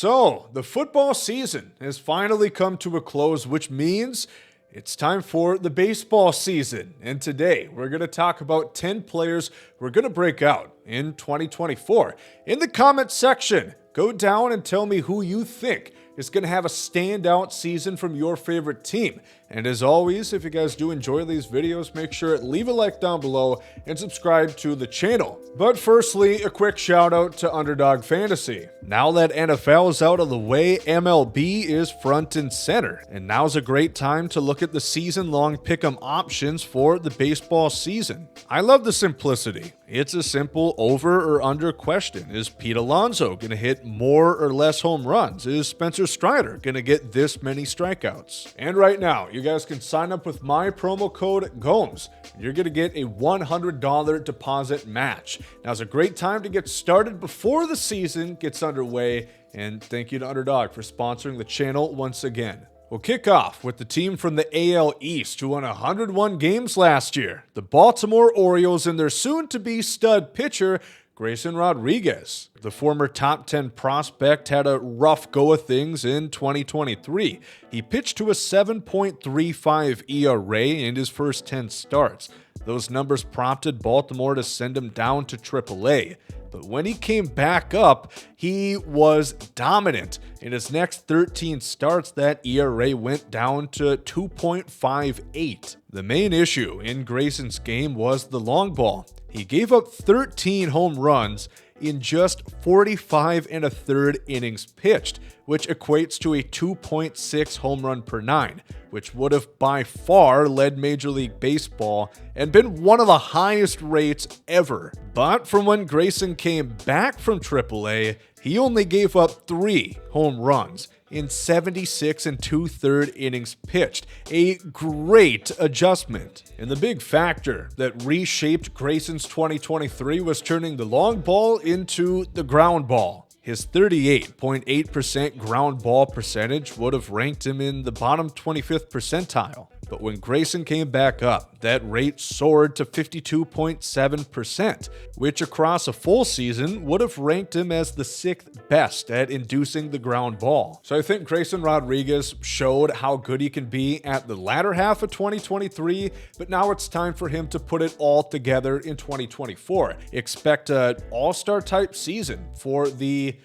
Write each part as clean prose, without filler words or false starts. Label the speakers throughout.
Speaker 1: So, the football season has finally come to a close, which means it's time for the baseball season. And today, we're going to talk about 10 players who are going to break out in 2024. In the comments section, go down and tell me who you think is going to have a standout season from your favorite team. And as always, if you guys do enjoy these videos, make sure to leave a like down below and subscribe to the channel. But firstly, a quick shout out to Underdog Fantasy. Now that NFL is out of the way, MLB is front and center. And now's a great time to look at the season-long pick'em options for the baseball season. I love the simplicity. It's a simple over or under question. Is Pete Alonso going to hit more or less home runs? Is Spencer Strider going to get this many strikeouts? And right now, you guys can sign up with my promo code GOMES. You're going to get a $100 deposit match. Now's a great time to get started before the season gets underway. And thank you to Underdog for sponsoring the channel once again. We'll kick off with the team from the AL East who won 101 games last year. The Baltimore Orioles and their soon-to-be stud pitcher, Grayson Rodriguez. The former top 10 prospect had a rough go of things in 2023. He pitched to a 7.35 ERA in his first 10 starts. Those numbers prompted Baltimore to send him down to AAA. But when he came back up, he was dominant. In his next 13 starts, that ERA went down to 2.58. The main issue in Grayson's game was the long ball. He gave up 13 home runs in just 45 1/3 innings pitched, which equates to a 2.6 home run per 9, which would have by far led Major League Baseball and been one of the highest rates ever. But from when Grayson came back from AAA, he only gave up 3 home runs in 76 2/3 innings pitched. A great adjustment. And the big factor that reshaped Grayson's 2023 was turning the long ball into the ground ball. His 38.8% ground ball percentage would have ranked him in the bottom 25th percentile. But when Grayson came back up, that rate soared to 52.7%, which across a full season would have ranked him as the 6th best at inducing the ground ball. So I think Grayson Rodriguez showed how good he can be at the latter half of 2023, but now it's time for him to put it all together in 2024. Expect an all-star type season for the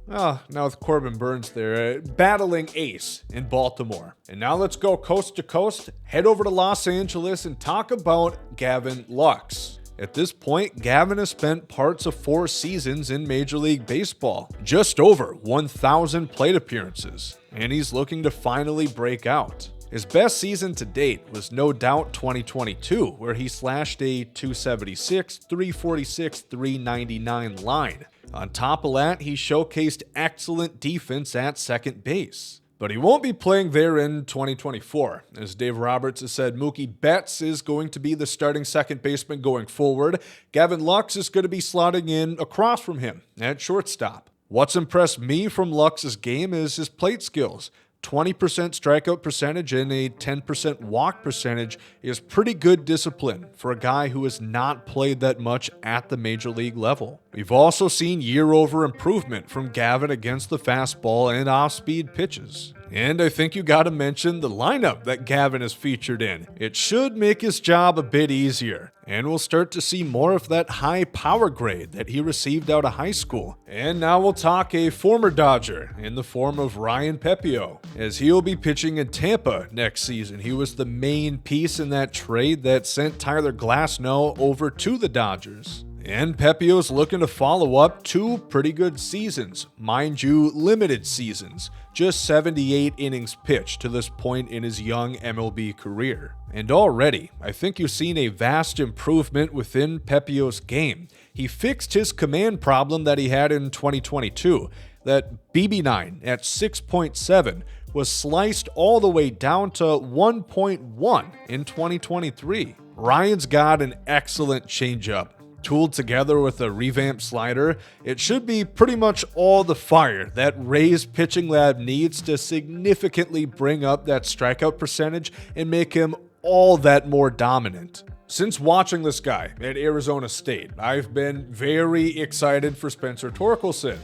Speaker 1: now with Corbin Burns there, battling ace in Baltimore. And now let's go coast to coast, head over to Los Angeles and talk about Gavin Lux. At this point, Gavin has spent parts of 4 seasons in Major League Baseball, just over 1,000 plate appearances, and he's looking to finally break out. His best season to date was no doubt 2022, where he slashed a 276, 346, 399 line. On top of that, he showcased excellent defense at second base. But he won't be playing there in 2024. As Dave Roberts has said, Mookie Betts is going to be the starting second baseman going forward. Gavin Lux is going to be slotting in across from him at shortstop. What's impressed me from Lux's game is his plate skills. 20% strikeout percentage and a 10% walk percentage is pretty good discipline for a guy who has not played that much at the major league level. We've also seen year-over improvement from Gavin against the fastball and off-speed pitches. And I think you gotta mention the lineup that Gavin is featured in. It should make his job a bit easier, and we'll start to see more of that high power grade that he received out of high school. And now we'll talk a former Dodger in the form of Ryan Pepiot, as he'll be pitching in Tampa next season. He was the main piece in that trade that sent Tyler Glasnow over to the Dodgers. And Pepiot's looking to follow up 2 pretty good seasons, mind you, limited seasons, just 78 innings pitched to this point in his young MLB career. And already, I think you've seen a vast improvement within Pepiot's game. He fixed his command problem that he had in 2022. That BB9 at 6.7 was sliced all the way down to 1.1 in 2023. Ryan's got an excellent changeup. Tooled together with a revamped slider, it should be pretty much all the fire that Ray's pitching lab needs to significantly bring up that strikeout percentage and make him all that more dominant. Since watching this guy at Arizona State, I've been very excited for Spencer Torkelson.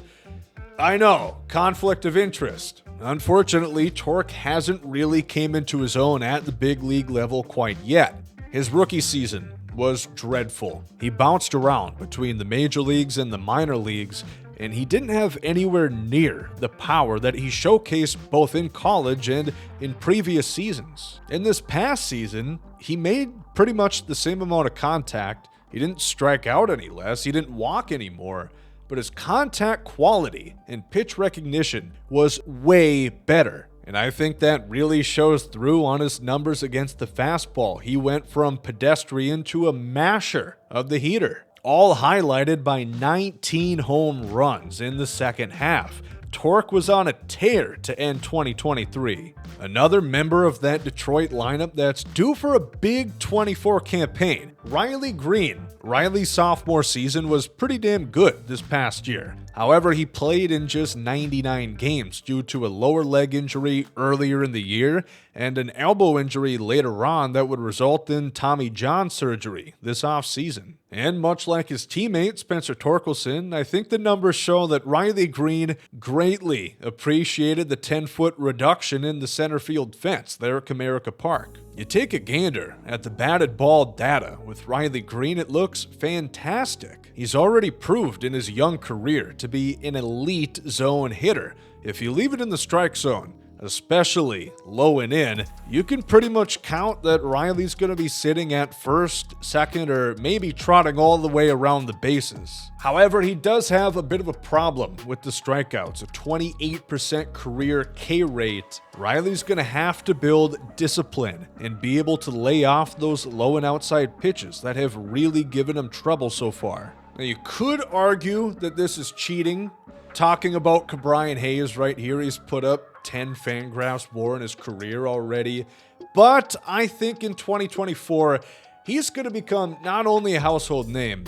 Speaker 1: I know, conflict of interest. Unfortunately, Torque hasn't really came into his own at the big league level quite yet. His rookie season was dreadful. He bounced around between the major leagues and the minor leagues, and he didn't have anywhere near the power that he showcased both in college and in previous seasons. In this past season, he made pretty much the same amount of contact. He didn't strike out any less, he didn't walk anymore, but his contact quality and pitch recognition was way better. And I think that really shows through on his numbers against the fastball. He went from pedestrian to a masher of the heater, all highlighted by 19 home runs in the second half. Torque was on a tear to end 2023. Another member of that Detroit lineup that's due for a big 24 campaign, Riley Greene. Riley's sophomore season was pretty damn good this past year. However, he played in just 99 games due to a lower leg injury earlier in the year and an elbow injury later on that would result in Tommy John surgery this offseason. And much like his teammate Spencer Torkelson, I think the numbers show that Riley Greene greatly appreciated the 10-foot reduction in the center field fence there at Comerica Park. You take a gander at the batted ball data with Riley Greene, it looks fantastic. He's already proved in his young career to be an elite zone hitter. If you leave it in the strike zone, especially low and in, you can pretty much count that Riley's going to be sitting at first, second, or maybe trotting all the way around the bases. However, he does have a bit of a problem with the strikeouts, a 28% career K rate. Riley's going to have to build discipline and be able to lay off those low and outside pitches that have really given him trouble so far. Now, you could argue that this is cheating. Talking about Cabrera Hayes right here, he's put up 10 Fangraphs WAR in his career already. But I think in 2024, he's going to become not only a household name,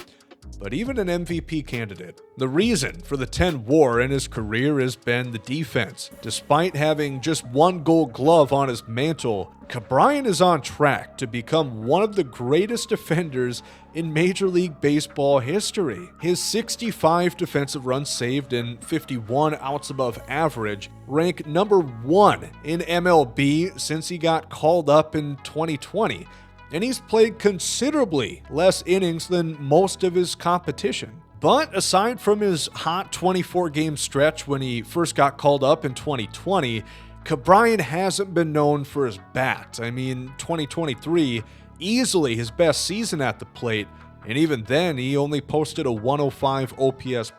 Speaker 1: but even an MVP candidate. The reason for the 10 WAR in his career has been the defense. Despite having just one Gold Glove on his mantle, Cabrera is on track to become one of the greatest defenders in Major League Baseball history. His 65 defensive runs saved and 51 outs above average rank number 1 in MLB since he got called up in 2020. And he's played considerably less innings than most of his competition. But aside from his hot 24-game stretch when he first got called up in 2020, Cabrera hasn't been known for his bat. I mean, 2023, easily his best season at the plate, and even then, he only posted a 105 OPS+.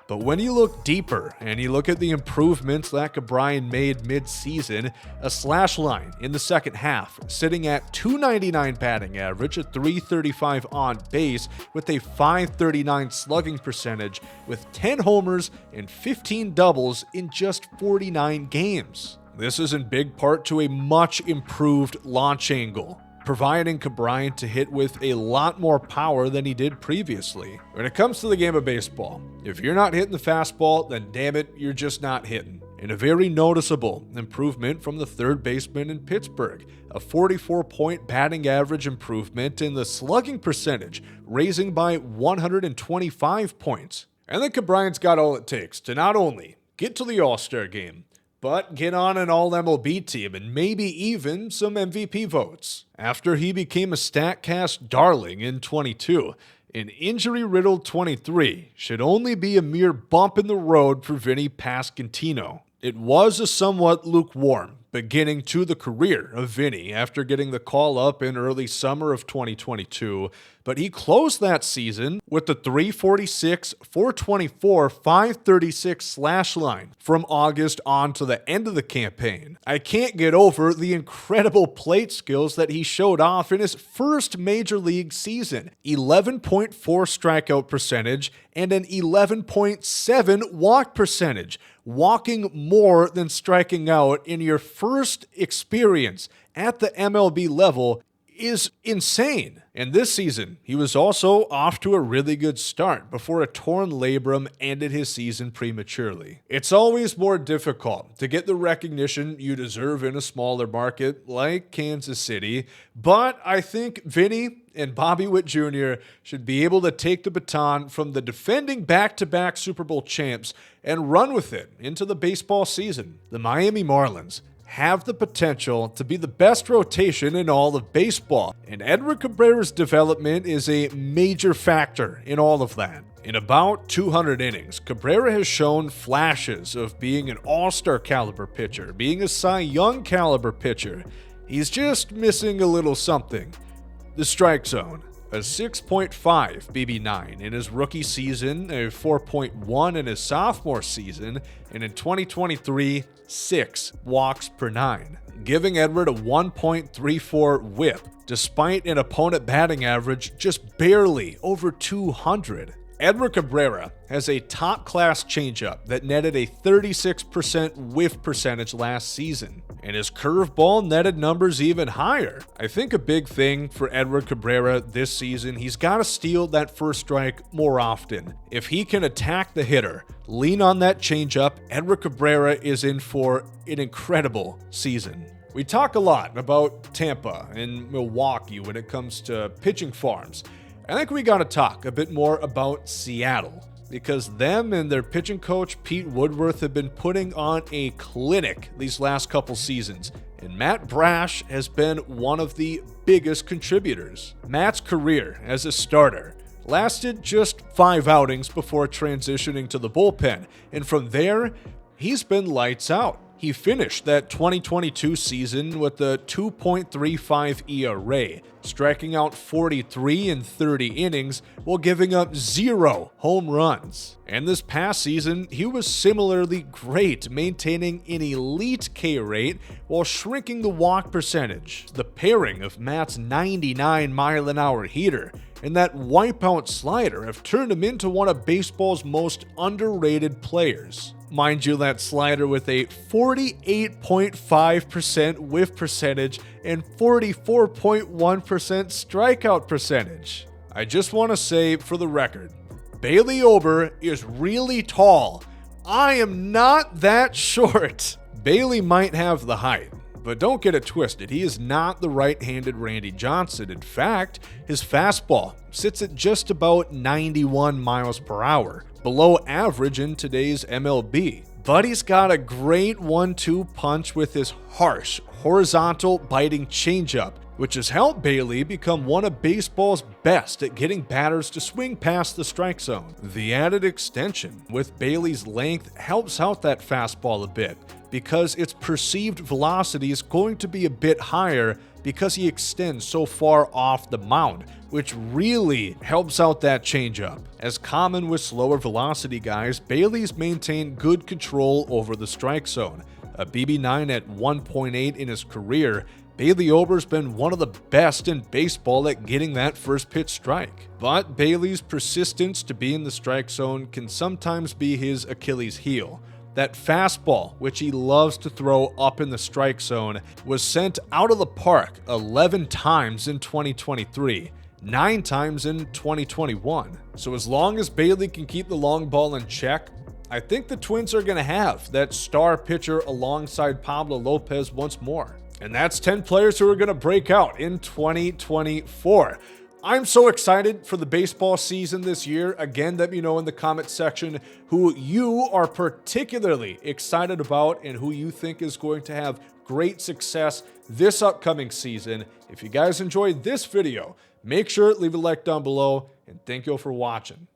Speaker 1: But when you look deeper and you look at the improvements that Cabrera made mid-season, a slash line in the second half, sitting at 299 batting average, a 335 on base, with a 539 slugging percentage, with 10 homers and 15 doubles in just 49 games. This is in big part to a much improved launch angle, providing Cabrera to hit with a lot more power than he did previously. When it comes to the game of baseball, if you're not hitting the fastball, then damn it, you're just not hitting. And a very noticeable improvement from the third baseman in Pittsburgh, a 44-point batting average improvement in the slugging percentage, raising by 125 points. And then Cabrera's got all it takes to not only get to the All-Star game, but get on an all-MLB team and maybe even some MVP votes. After he became a StatCast darling in 22, an injury-riddled 23 should only be a mere bump in the road for Vinnie Pestano. It was a somewhat lukewarm beginning to the career of Vinnie after getting the call-up in early summer of 2022, but he closed that season with the 346, 424, 536 slash line from August on to the end of the campaign. I can't get over the incredible plate skills that he showed off in his first major league season. 11.4 strikeout percentage and an 11.7 walk percentage. Walking more than striking out in your first experience at the MLB level is insane. And this season, he was also off to a really good start before a torn labrum ended his season prematurely. It's always more difficult to get the recognition you deserve in a smaller market like Kansas City, but I think Vinnie and Bobby Witt Jr. should be able to take the baton from the defending back-to-back Super Bowl champs and run with it into the baseball season. The Miami Marlins have the potential to be the best rotation in all of baseball, and Edward Cabrera's development is a major factor in all of that. In about 200 innings, Cabrera has shown flashes of being an all-star caliber pitcher, being a Cy Young caliber pitcher. He's just missing a little something. The strike zone. A 6.5 BB9 in his rookie season, a 4.1 in his sophomore season, and in 2023, 6 walks per 9, giving Edward a 1.34 whip, despite an opponent batting average just barely over 200. Edward Cabrera has a top-class changeup that netted a 36% whiff percentage last season, and his curveball netted numbers even higher. I think a big thing for Edward Cabrera this season, he's got to steal that first strike more often. If he can attack the hitter, lean on that changeup, Edward Cabrera is in for an incredible season. We talk a lot about Tampa and Milwaukee when it comes to pitching farms. I think we gotta talk a bit more about Seattle, because them and their pitching coach Pete Woodworth have been putting on a clinic these last couple seasons, and Matt Brash has been one of the biggest contributors. Matt's career as a starter lasted just 5 outings before transitioning to the bullpen, and from there, he's been lights out. He finished that 2022 season with a 2.35 ERA, striking out 43 in 30 innings while giving up 0 home runs. And this past season, he was similarly great, maintaining an elite K rate while shrinking the walk percentage. The pairing of Matt's 99-mile-an-hour heater and that wipeout slider have turned him into one of baseball's most underrated players. Mind you, that slider with a 48.5% whiff percentage and 44.1% strikeout percentage. I just want to say for the record, Bailey Ober is really tall. I am not that short. Bailey might have the height, but don't get it twisted. He is not the right-handed Randy Johnson. In fact, his fastball sits at just about 91 miles per hour, below average in today's MLB. But he's got a great 1-2 punch with his harsh, horizontal biting changeup, which has helped Bailey become one of baseball's best at getting batters to swing past the strike zone. The added extension with Bailey's length helps out that fastball a bit, because its perceived velocity is going to be a bit higher because he extends so far off the mound, which really helps out that changeup. As common with slower velocity guys, Bailey's maintained good control over the strike zone. A BB9 at 1.8 in his career, Bailey Ober's been one of the best in baseball at getting that first pitch strike. But Bailey's persistence to be in the strike zone can sometimes be his Achilles heel. That fastball, which he loves to throw up in the strike zone, was sent out of the park 11 times in 2023, 9 times in 2021. So as long as Bailey can keep the long ball in check, I think the Twins are going to have that star pitcher alongside Pablo Lopez once more. And that's 10 players who are going to break out in 2024. I'm so excited for the baseball season this year. Again, let me know in the comment section who you are particularly excited about and who you think is going to have great success this upcoming season. If you guys enjoyed this video, make sure to leave a like down below, and thank you all for watching.